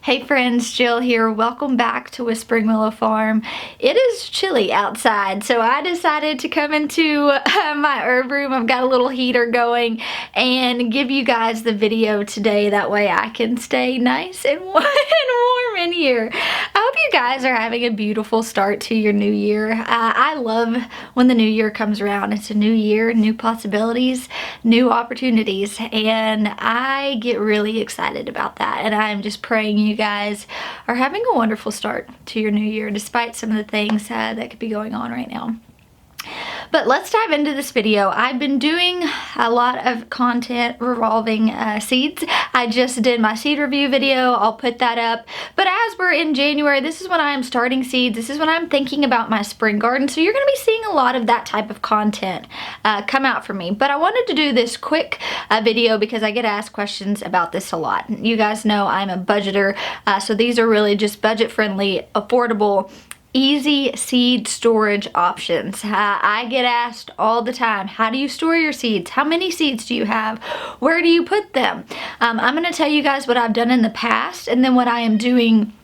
Hey friends, Jill here. Welcome back to Whispering Willow Farm. It is chilly outside, so I decided to come into my herb room. I've got a little heater going and give you guys the video today. That way I can stay nice and warm in here. I hope you guys are having a beautiful start to your new year. I love when the new year comes around. It's a new year, new possibilities, new opportunities, and I get really excited about that. And I'm just praying you guys are having a wonderful start to your new year despite some of the things that could be going on right now. But let's dive into this video. I've been doing a lot of content revolving seeds. I just did my seed review video. I'll put that up. But as we're in January, this is when I am starting seeds. This is when I'm thinking about my spring garden. So you're going to be seeing a lot of that type of content come out for me. But I wanted to do this quick video because I get asked questions about this a lot. You guys know I'm a budgeter. So these are really just budget friendly, affordable, easy seed storage options. I get asked all the time, how do you store your seeds? How many seeds do you have? Where do you put them? I'm going to tell you guys what I've done in the past and then what I am doing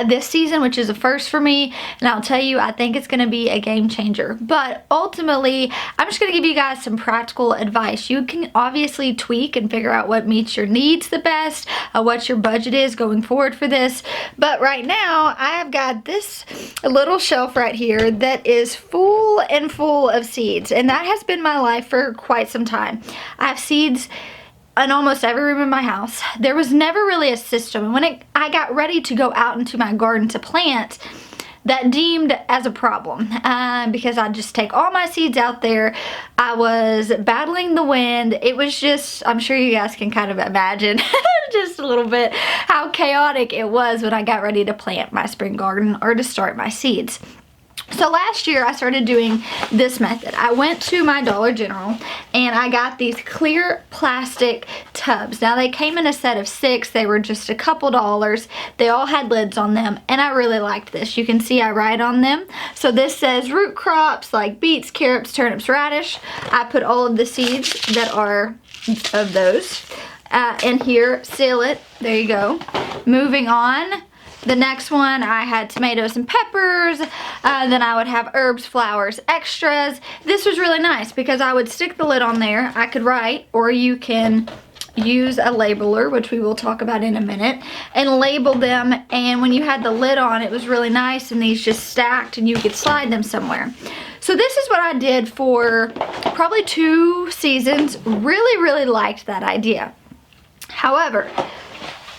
this season, which is a first for me, and I'll tell you, I think it's going to be a game changer. But ultimately, I'm just going to give you guys some practical advice. You can obviously tweak and figure out what meets your needs the best, what your budget is going forward for this. But right now, I have got this little shelf right here that is full and full of seeds, and that has been my life for quite some time. I have seeds in almost every room in my house. There was never really a system. And when I got ready to go out into my garden to plant, that deemed as a problem because I'd just take all my seeds out there. I was battling the wind. It was just, I'm sure you guys can kind of imagine just a little bit how chaotic it was when I got ready to plant my spring garden or to start my seeds. So last year I started doing this method. I went to my Dollar General and I got these clear plastic tubs. Now they came in a set of 6. They were just a couple dollars. They all had lids on them and I really liked this. You can see I write on them. So this says root crops like beets, carrots, turnips, radish. I put all of the seeds that are of those in here, seal it. There you go. Moving on. The next one, I had tomatoes and peppers. Then I would have herbs, flowers, extras. This was really nice because I would stick the lid on there. I could write, or you can use a labeler, which we will talk about in a minute, and label them. And when you had the lid on, it was really nice, and these just stacked and you could slide them somewhere. So this is what I did for probably 2 seasons. Really liked that idea. However,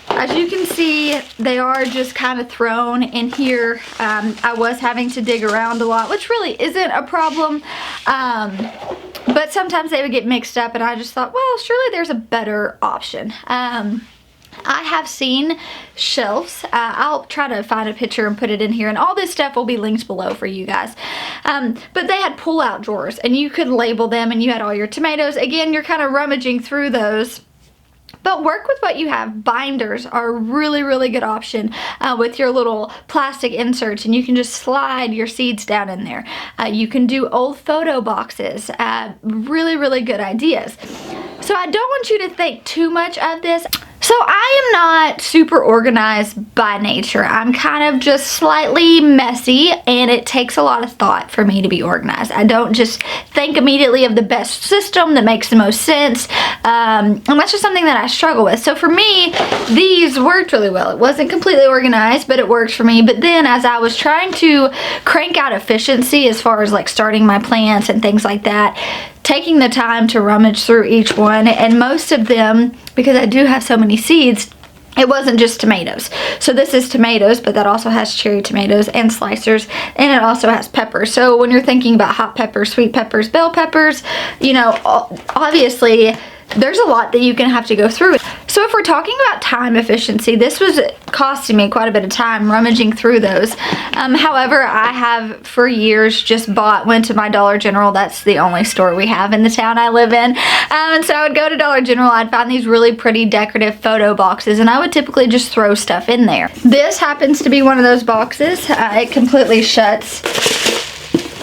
as you can see, they are just kind of thrown in here. I was having to dig around a lot, which really isn't a problem. But sometimes they would get mixed up and I just thought, well, surely there's a better option. I have seen shelves. I'll try to find a picture and put it in here, and all this stuff will be linked below for you guys. But they had pull-out drawers and you could label them and you had all your tomatoes. Again, you're kind of rummaging through those. But work with what you have. Binders are a really good option with your little plastic inserts, and you can just slide your seeds down in there. You can do old photo boxes. Really good ideas. So I don't want you to think too much of this. So I am not super organized by nature. I'm kind of just slightly messy, and it takes a lot of thought for me to be organized. I don't just think immediately of the best system that makes the most sense, and that's just something that I struggle with. So for me, these worked really well. It wasn't completely organized, but it worked for me. But then as I was trying to crank out efficiency as far as like starting my plants and things like that, taking the time to rummage through each one, and most of them, because I do have so many seeds, it wasn't just tomatoes. So this is tomatoes, but that also has cherry tomatoes and slicers, and it also has peppers. So when you're thinking about hot peppers, sweet peppers, bell peppers, you know, obviously there's a lot that you can have to go through. So if we're talking about time efficiency, this was costing me quite a bit of time rummaging through those. However, I have for years just went to my Dollar General. That's the only store we have in the town I live in. And so I would go to Dollar General, I'd find these really pretty decorative photo boxes, and I would typically just throw stuff in there. This happens to be one of those boxes. It completely shuts.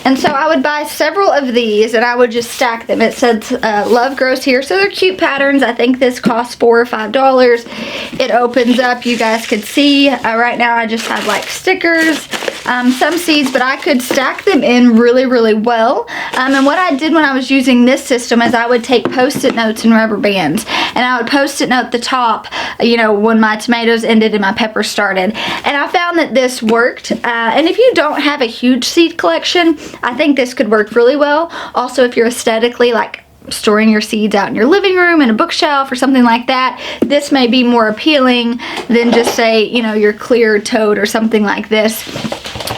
And so I would buy several of these and I would just stack them. It says Love Grows Here. So they're cute patterns. I think this costs $4 or $5. It opens up. You guys could see. Right now I just have like stickers, some seeds, but I could stack them in really, really well. And what I did when I was using this system is I would take Post-it notes and rubber bands. And I would Post-it note the top, you know, when my tomatoes ended and my peppers started. And I found that this worked. And if you don't have a huge seed collection, I think this could work really well. Also, if you're aesthetically like storing your seeds out in your living room in a bookshelf or something like that, this may be more appealing than just say, you know, your clear tote or something like this.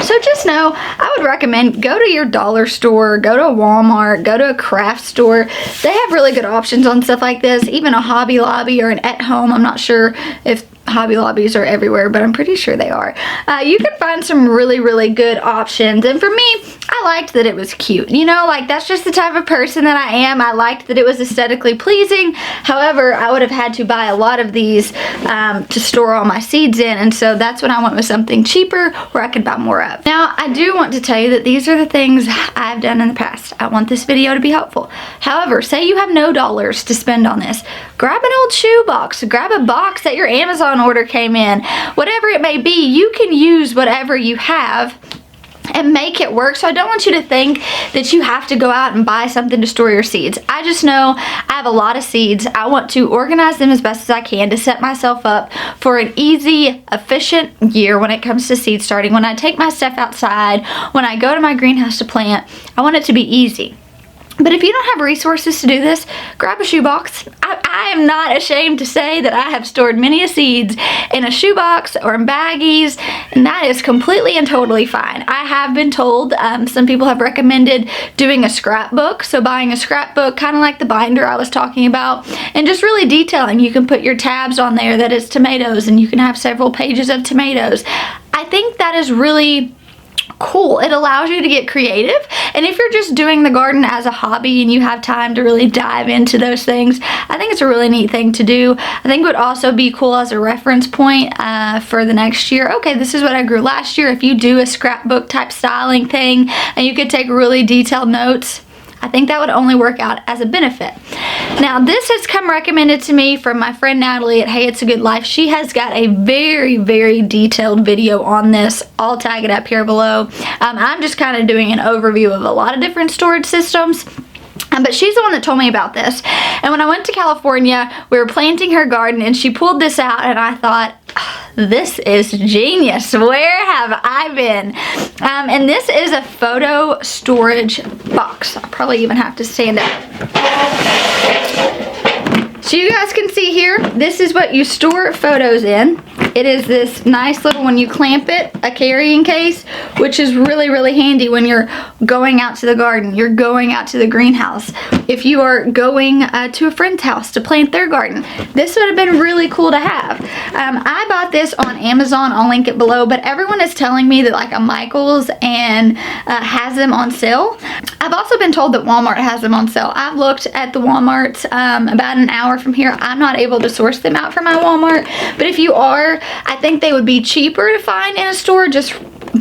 So just know, I would recommend go to your dollar store, go to a Walmart, go to a craft store. They have really good options on stuff like this, even a Hobby Lobby or an At Home. I'm not sure if Hobby Lobbies are everywhere, but I'm pretty sure they are. You can find some really, really good options. And for me, I liked that it was cute. You know, like that's just the type of person that I am. I liked that it was aesthetically pleasing. However, I would have had to buy a lot of these to store all my seeds in. And so that's when I went with something cheaper where I could buy more of. Now, I do want to tell you that these are the things I've done in the past. I want this video to be helpful. However, say you have no dollars to spend on this. Grab an old shoe box. Grab a box that your Amazon order came in. Whatever it may be, you can use whatever you have and make it work. So I don't want you to think that you have to go out and buy something to store your seeds. I just know I have a lot of seeds. I want to organize them as best as I can to set myself up for an easy, efficient year when it comes to seed starting. When I take my stuff outside, when I go to my greenhouse to plant, I want it to be easy. But if you don't have resources to do this, grab a shoebox. I am not ashamed to say that I have stored many seeds in a shoebox or in baggies, and that is completely and totally fine. I have been told, some people have recommended doing a scrapbook, so buying a scrapbook, kind of like the binder I was talking about, and just really detailing. You can put your tabs on there that is tomatoes, and you can have several pages of tomatoes. I think that is really cool. It allows you to get creative, and if you're just doing the garden as a hobby and you have time to really dive into those things, I think it's a really neat thing to do. I think it would also be cool as a reference point for the next year. Okay, this is what I grew last year. If you do a scrapbook type styling thing and you could take really detailed notes, I think that would only work out as a benefit. Now, this has come recommended to me from my friend Natalie at Hey It's a Good Life. She has got a very, very detailed video on this. I'll tag it up here below. I'm just kind of doing an overview of a lot of different storage systems. But she's the one that told me about this. And when I went to California, we were planting her garden and she pulled this out and I thought, this is genius. Where have I been? And this is a photo storage box. I'll probably even have to stand up. So you guys can see here, this is what you store photos in. It is this nice little, when you clamp it, a carrying case, which is really, really handy when you're going out to the garden, you're going out to the greenhouse. If you are going to a friend's house to plant their garden, this would have been really cool to have. I bought this on Amazon, I'll link it below, but everyone is telling me that like a Michael's and has them on sale. I've also been told that Walmart has them on sale. I've looked at the Walmarts about an hour from here. I'm not able to source them out from my Walmart, but if you are, I think they would be cheaper to find in a store just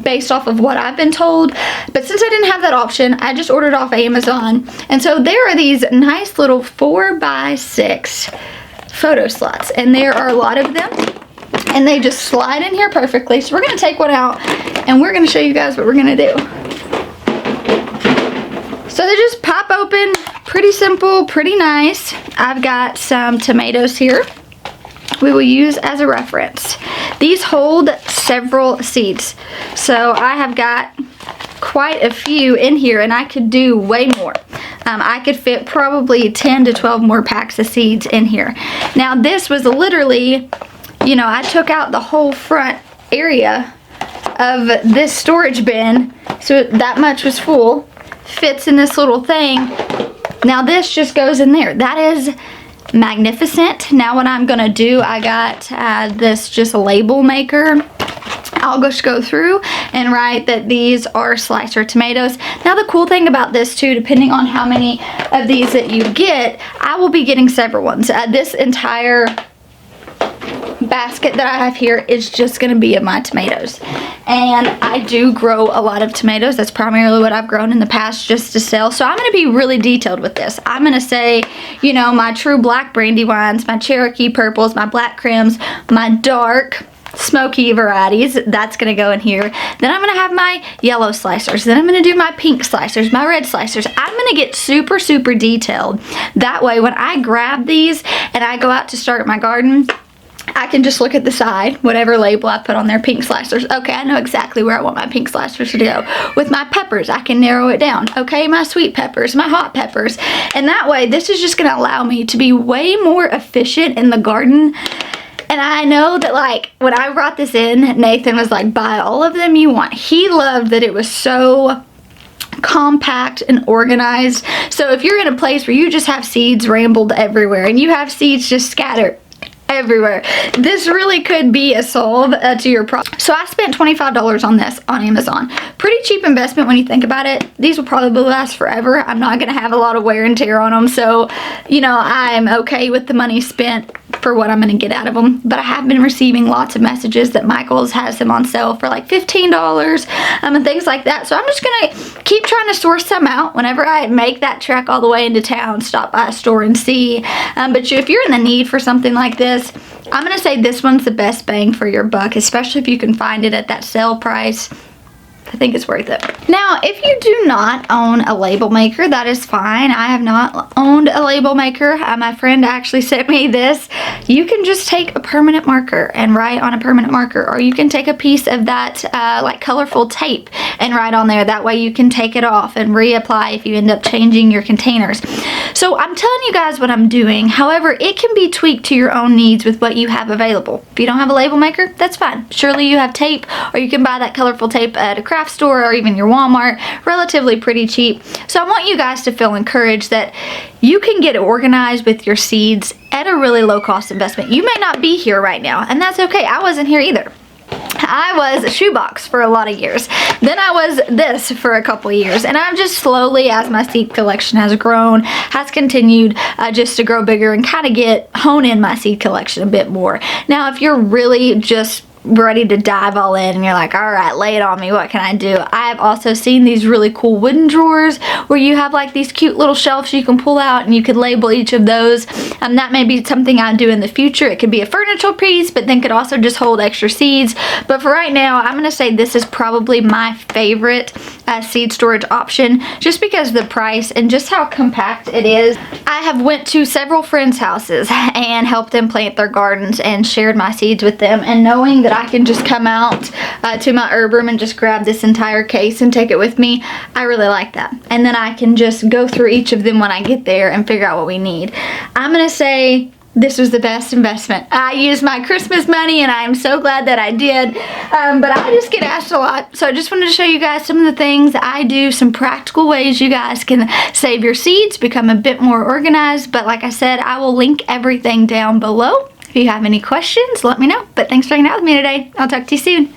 based off of what I've been told. But since I didn't have that option, I just ordered off Amazon. And so there are these nice little 4x6 photo slots, and there are a lot of them, and they just slide in here perfectly. So we're going to take one out and we're going to show you guys what we're going to do. So they just pop open, pretty simple, pretty nice. I've got some tomatoes here we will use as a reference. These hold several seeds, so I have got quite a few in here, and I could do way more. I could fit probably 10 to 12 more packs of seeds in here. Now this was literally, you know, I took out the whole front area of this storage bin, so that much was full. Fits in this little thing. Now this just goes in there. That is magnificent. Now what I'm gonna do, I got this just a label maker. I'll just go through and write that these are slicer tomatoes. Now the cool thing about this too, depending on how many of these that you get, I will be getting several ones. This entire basket that I have here is just going to be of my tomatoes. And I do grow a lot of tomatoes. That's primarily what I've grown in the past just to sell. So I'm going to be really detailed with this. I'm going to say, you know, my true black brandy wines, my Cherokee purples, my black crims, my dark smoky varieties, that's gonna go in here. Then I'm gonna have my yellow slicers. Then I'm gonna do my pink slicers, my red slicers. I'm gonna get super detailed. That way when I grab these and I go out to start my garden, I can just look at the side, whatever label I put on there, pink slicers. Okay, I know exactly where I want my pink slicers to go. With my peppers, I can narrow it down. Okay, my sweet peppers, my hot peppers. And that way, this is just gonna allow me to be way more efficient in the garden. And I know that, like, when I brought this in, Nathan was like, buy all of them you want. He loved that it was so compact and organized. So if you're in a place where you just have seeds rambled everywhere and you have seeds just scattered everywhere, this really could be a solve to your problem. So I spent $25 on this on Amazon. Pretty cheap investment when you think about it. These will probably last forever. I'm not going to have a lot of wear and tear on them, so you know, I'm okay with the money spent for what I'm going to get out of them. But I have been receiving lots of messages that Michael's has them on sale for like $15 and things like that. So I'm just going to keep trying to source some out. Whenever I make that trek all the way into town, stop by a store and see. But if you're in the need for something like this, I'm going to say this one's the best bang for your buck, especially if you can find it at that sale price. I think it's worth it. Now, if you do not own a label maker, that is fine. I have not owned a label maker. My friend actually sent me this. You can just take a permanent marker and write on a permanent marker, or you can take a piece of that like colorful tape and write on there. That way you can take it off and reapply if you end up changing your containers. So I'm telling you guys what I'm doing. However, it can be tweaked to your own needs with what you have available. If you don't have a label maker, that's fine. Surely you have tape, or you can buy that colorful tape at a craft store or even your Walmart, relatively pretty cheap. So I want you guys to feel encouraged that you can get organized with your seeds at a really low cost investment. You may not be here right now, and that's okay. I wasn't here either. I was a shoebox for a lot of years. Then I was this for a couple of years. And I've just slowly, as my seed collection has grown, has continued just to grow bigger and kind of hone in my seed collection a bit more. Now, if you're really just ready to dive all in and you're like, all right, lay it on me, what can I do? I have also seen these really cool wooden drawers where you have like these cute little shelves you can pull out and you could label each of those. That may be something I do in the future. It could be a furniture piece, but then could also just hold extra seeds. But for right now, I'm going to say this is probably my favorite seed storage option, just because of the price and just how compact it is. I have went to several friends' houses and helped them plant their gardens and shared my seeds with them, and knowing that I can just come out to my herb room and just grab this entire case and take it with me, I really like that. And then I can just go through each of them when I get there and figure out what we need. I'm gonna say this was the best investment. I used my Christmas money and I am so glad that I did. But I just get asked a lot. So I just wanted to show you guys some of the things that I do, some practical ways you guys can save your seeds, become a bit more organized. But like I said, I will link everything down below. If you have any questions, let me know. But thanks for hanging out with me today. I'll talk to you soon.